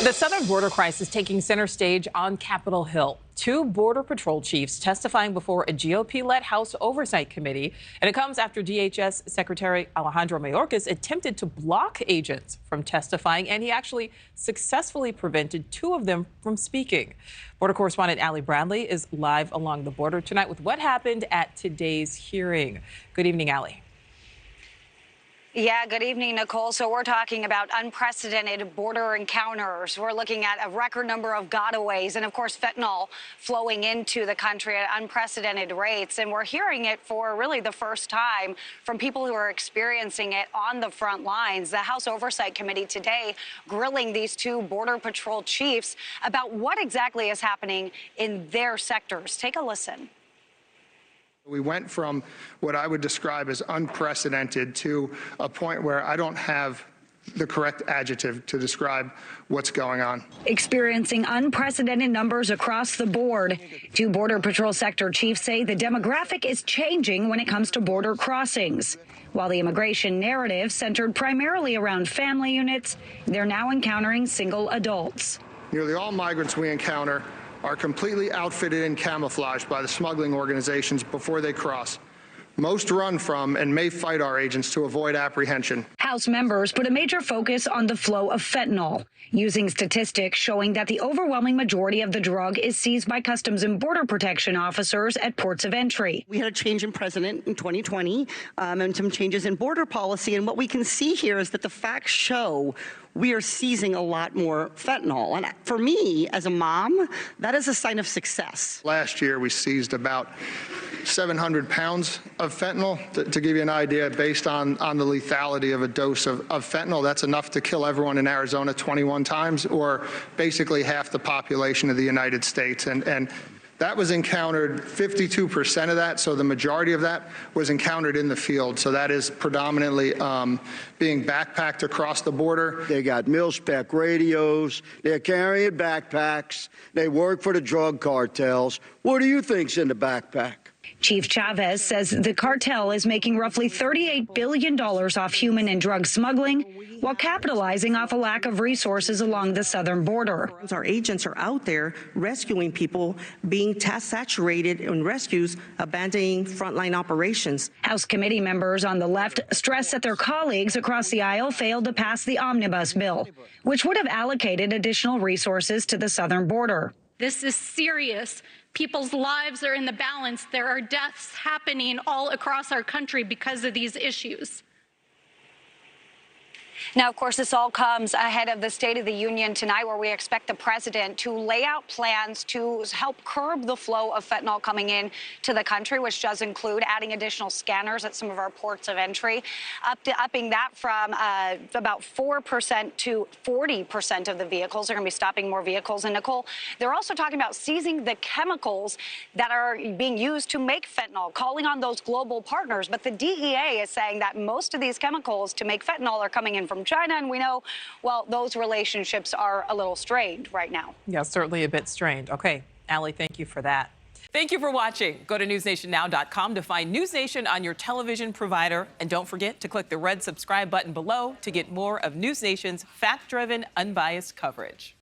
The southern border crisis taking center stage on Capitol Hill. Two Border Patrol chiefs testifying before a GOP-led House Oversight Committee. And it comes after DHS Secretary Alejandro Mayorkas attempted to block agents from testifying, and he actually successfully prevented two of them from speaking. Border correspondent Allie Bradley is live along the border tonight with what happened at today's hearing. Good evening, Allie. Yeah, good evening, Nichole. So we're talking about unprecedented border encounters. We're looking at a record number of gotaways and, of course, fentanyl flowing into the country at unprecedented rates. And we're hearing it for really the first time from people who are experiencing it on the front lines. The House Oversight Committee today grilling these two Border Patrol chiefs about what exactly is happening in their sectors. Take a listen. We went from what I would describe as unprecedented to a point where I don't have the correct adjective to describe what's going on. Experiencing unprecedented numbers across the board. Two Border Patrol sector chiefs say the demographic is changing when it comes to border crossings. While the immigration narrative centered primarily around family units, they're now encountering single adults. Nearly all migrants we encounter are completely outfitted and camouflaged by the smuggling organizations before they cross. Most run from and may fight our agents to avoid apprehension. House members put a major focus on the flow of fentanyl, using statistics showing that the overwhelming majority of the drug is seized by Customs and Border Protection officers at ports of entry. We had a change in president in 2020 and some changes in border policy. And what we can see here is that the facts show we are seizing a lot more fentanyl. And for me, as a mom, that is a sign of success. Last year, we seized about 700 pounds of fentanyl. To give you an idea, based on the lethality of a dose of fentanyl, that's enough to kill everyone in Arizona 21 times, or basically half the population of the United States. And that was encountered, 52% of that, so the majority of that was encountered in the field. So that is predominantly being backpacked across the border. They got mil-spec radios, they're carrying backpacks, they work for the drug cartels. What do you think's in the backpack? Chief Chavez says the cartel is making roughly $38 billion off human and drug smuggling while capitalizing off a lack of resources along the southern border. Our agents are out there rescuing people, being task saturated in rescues, abandoning frontline operations. House committee members on the left stress that their colleagues across the aisle failed to pass the omnibus bill, which would have allocated additional resources to the southern border. This is serious. People's lives are in the balance. There are deaths happening all across our country because of these issues. Now, of course, this all comes ahead of the State of the Union tonight, where we expect the president to lay out plans to help curb the flow of fentanyl coming in to the country, which does include adding additional scanners at some of our ports of entry, upping that from about 4% to 40% of the vehicles. They're going to be stopping more vehicles. And Nichole, they're also talking about seizing the chemicals that are being used to make fentanyl, calling on those global partners. But the DEA is saying that most of these chemicals to make fentanyl are coming in from China, and we know, well, those relationships are a little strained right now. Yeah, certainly a bit strained. Okay, Allie, thank you for that. Thank you for watching. Go to newsnationnow.com to find NewsNation on your television provider. And don't forget to click the red subscribe button below to get more of NewsNation's fact-driven, unbiased coverage.